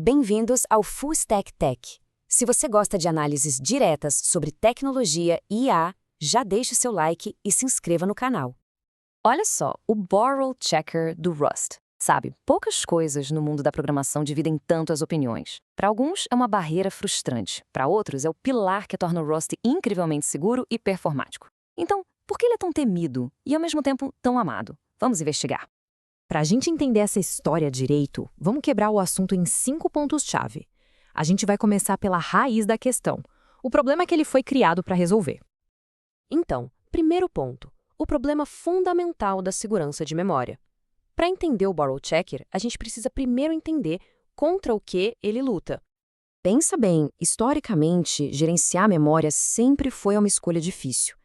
Bem-vindos ao Full Stack Tech. Se você gosta de análises diretas sobre tecnologia e IA, já deixe seu like e se inscreva no canal. Olha só, o Borrow Checker do Rust. Sabe, poucas coisas no mundo da programação dividem tanto as opiniões. Para alguns, é uma barreira frustrante. Para outros, é o pilar que torna o Rust incrivelmente seguro e performático. Então, por que ele é tão temido e, ao mesmo tempo, tão amado? Vamos investigar. Para a gente entender essa história direito, vamos quebrar o assunto em 5 pontos-chave. A gente vai começar pela raiz da questão, o problema que ele foi criado para resolver. Então, primeiro ponto, o problema fundamental da segurança de memória. Para entender o Borrow Checker, a gente precisa primeiro entender contra o que ele luta. Pensa bem, historicamente, gerenciar a memória sempre foi uma escolha difícil.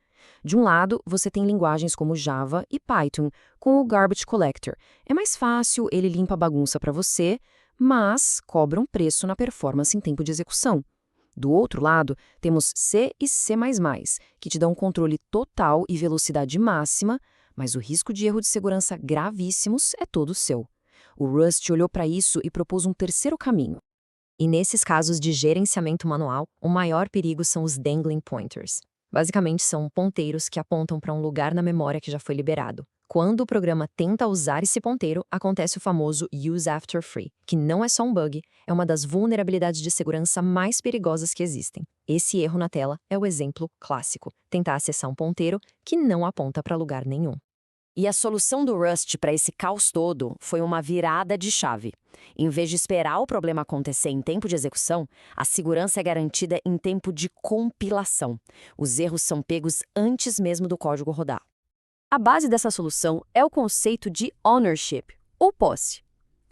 De um lado, você tem linguagens como Java e Python, com o Garbage Collector. É mais fácil, ele limpa a bagunça para você, mas cobra um preço na performance em tempo de execução. Do outro lado, temos C e C++, que te dão controle total e velocidade máxima, mas o risco de erro de segurança gravíssimos é todo seu. O Rust olhou para isso e propôs um terceiro caminho. E nesses casos de gerenciamento manual, o maior perigo são os dangling pointers. Basicamente, são ponteiros que apontam para um lugar na memória que já foi liberado. Quando o programa tenta usar esse ponteiro, acontece o famoso use after free, que não é só um bug, é uma das vulnerabilidades de segurança mais perigosas que existem. Esse erro na tela é o exemplo clássico, tentar acessar um ponteiro que não aponta para lugar nenhum. E a solução do Rust para esse caos todo foi uma virada de chave. Em vez de esperar o problema acontecer em tempo de execução, a segurança é garantida em tempo de compilação. Os erros são pegos antes mesmo do código rodar. A base dessa solução é o conceito de ownership, ou posse.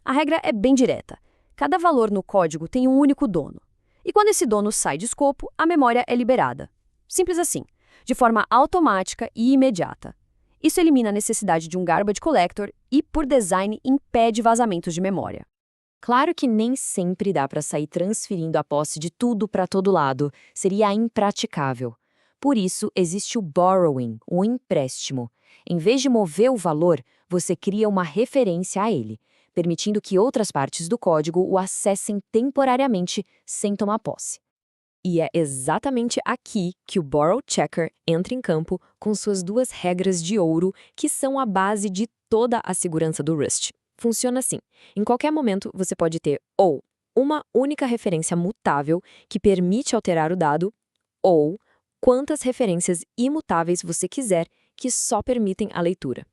A regra é bem direta. Cada valor no código tem um único dono. E quando esse dono sai de escopo, a memória é liberada. Simples assim, de forma automática e imediata. Isso elimina a necessidade de um garbage collector e, por design, impede vazamentos de memória. Claro que nem sempre dá para sair transferindo a posse de tudo para todo lado, seria impraticável. Por isso, existe o borrowing, o empréstimo. Em vez de mover o valor, você cria uma referência a ele, permitindo que outras partes do código o acessem temporariamente sem tomar posse. E é exatamente aqui que o Borrow Checker entra em campo com suas 2 regras de ouro, que são a base de toda a segurança do Rust. Funciona assim: em qualquer momento você pode ter ou uma única referência mutável que permite alterar o dado, ou quantas referências imutáveis você quiser que só permitem a leitura.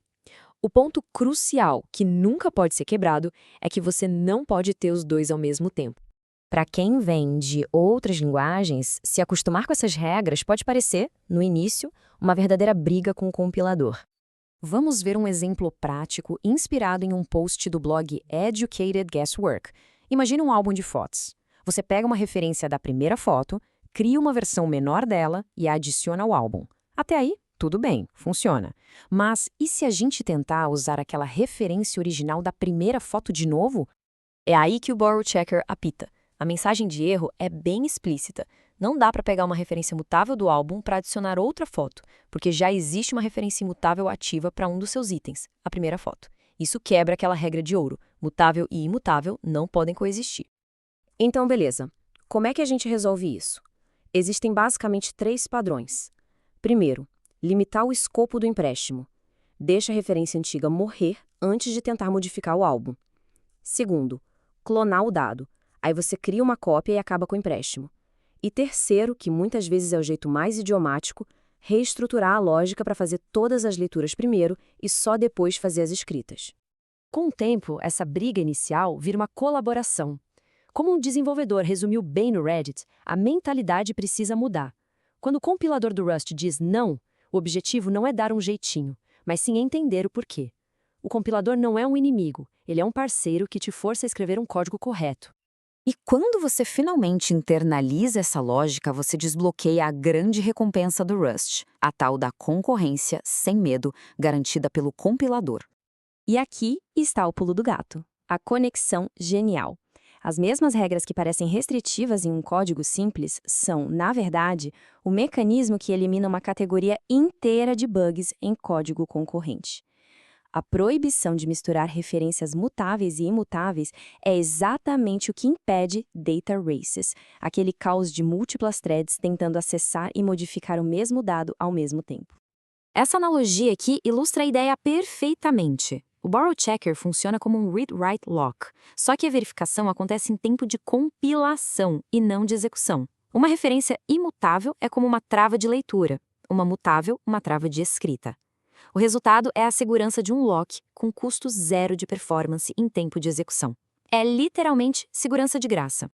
O ponto crucial, que nunca pode ser quebrado, é que você não pode ter os 2 ao mesmo tempo. Para quem vem de outras linguagens, se acostumar com essas regras pode parecer, no início, uma verdadeira briga com o compilador. Vamos ver um exemplo prático inspirado em um post do blog Educated Guesswork. Imagine um álbum de fotos. Você pega uma referência da primeira foto, cria uma versão menor dela e a adiciona ao álbum. Até aí, tudo bem, funciona. Mas e se a gente tentar usar aquela referência original da primeira foto de novo? É aí que o Borrow Checker apita. A mensagem de erro é bem explícita. Não dá para pegar uma referência imutável do álbum para adicionar outra foto, porque já existe uma referência imutável ativa para um dos seus itens, a primeira foto. Isso quebra aquela regra de ouro. Mutável e imutável não podem coexistir. Então, beleza. Como é que a gente resolve isso? Existem basicamente 3 padrões. Primeiro, limitar o escopo do empréstimo. Deixa a referência antiga morrer antes de tentar modificar o álbum. Segundo, clonar o dado. Aí você cria uma cópia e acaba com o empréstimo. E terceiro, que muitas vezes é o jeito mais idiomático, reestruturar a lógica para fazer todas as leituras primeiro e só depois fazer as escritas. Com o tempo, essa briga inicial vira uma colaboração. Como um desenvolvedor resumiu bem no Reddit, a mentalidade precisa mudar. Quando o compilador do Rust diz não, o objetivo não é dar um jeitinho, mas sim entender o porquê. O compilador não é um inimigo, ele é um parceiro que te força a escrever um código correto. E quando você finalmente internaliza essa lógica, você desbloqueia a grande recompensa do Rust, a tal da concorrência sem medo, garantida pelo compilador. E aqui está o pulo do gato, a conexão genial. As mesmas regras que parecem restritivas em um código simples são, na verdade, o mecanismo que elimina uma categoria inteira de bugs em código concorrente. A proibição de misturar referências mutáveis e imutáveis é exatamente o que impede data races, aquele caos de múltiplas threads tentando acessar e modificar o mesmo dado ao mesmo tempo. Essa analogia aqui ilustra a ideia perfeitamente. O borrow checker funciona como um read-write lock, só que a verificação acontece em tempo de compilação e não de execução. Uma referência imutável é como uma trava de leitura, uma mutável, uma trava de escrita. O resultado é a segurança de um lock com custo zero de performance em tempo de execução. É literalmente segurança de graça.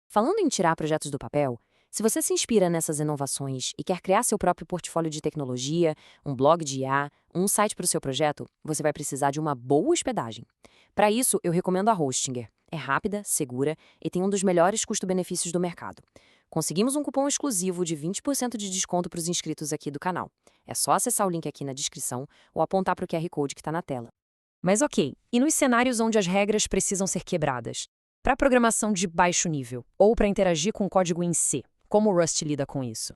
Falando em tirar projetos do papel, se você se inspira nessas inovações e quer criar seu próprio portfólio de tecnologia, um blog de IA, um site para o seu projeto, você vai precisar de uma boa hospedagem. Para isso, eu recomendo a Hostinger. É rápida, segura e tem um dos melhores custo-benefícios do mercado. Conseguimos um cupom exclusivo de 20% de desconto para os inscritos aqui do canal. É só acessar o link aqui na descrição ou apontar para o QR Code que está na tela. Mas ok, e nos cenários onde as regras precisam ser quebradas? Para programação de baixo nível ou para interagir com código em C, como o Rust lida com isso?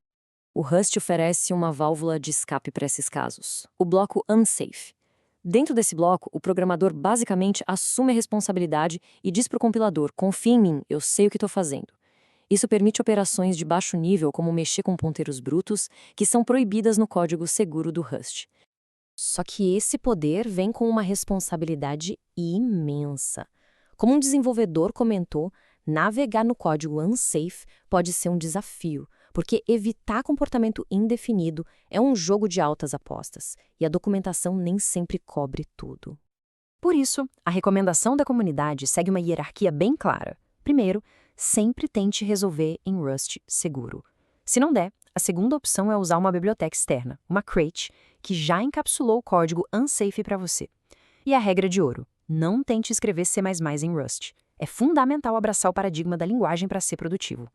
O Rust oferece uma válvula de escape para esses casos, o bloco unsafe. Dentro desse bloco, o programador basicamente assume a responsabilidade e diz para o compilador: confia em mim, eu sei o que estou fazendo. Isso permite operações de baixo nível, como mexer com ponteiros brutos, que são proibidas no código seguro do Rust. Só que esse poder vem com uma responsabilidade imensa. Como um desenvolvedor comentou, navegar no código unsafe pode ser um desafio, porque evitar comportamento indefinido é um jogo de altas apostas, e a documentação nem sempre cobre tudo. Por isso, a recomendação da comunidade segue uma hierarquia bem clara. Primeiro, sempre tente resolver em Rust seguro. Se não der, a segunda opção é usar uma biblioteca externa, uma crate, que já encapsulou o código unsafe para você. E a regra de ouro: não tente escrever C++ em Rust. É fundamental abraçar o paradigma da linguagem para ser produtivo.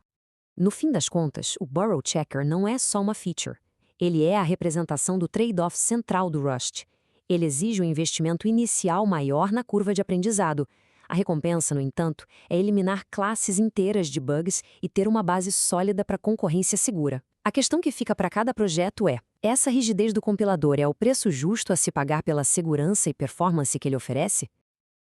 No fim das contas, o borrow checker não é só uma feature. Ele é a representação do trade-off central do Rust. Ele exige um investimento inicial maior na curva de aprendizado. A recompensa, no entanto, é eliminar classes inteiras de bugs e ter uma base sólida para concorrência segura. A questão que fica para cada projeto é: essa rigidez do compilador é o preço justo a se pagar pela segurança e performance que ele oferece?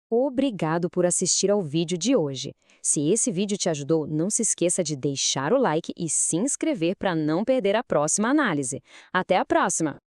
Obrigado por assistir ao vídeo de hoje. Se esse vídeo te ajudou, não se esqueça de deixar o like e se inscrever para não perder a próxima análise. Até a próxima!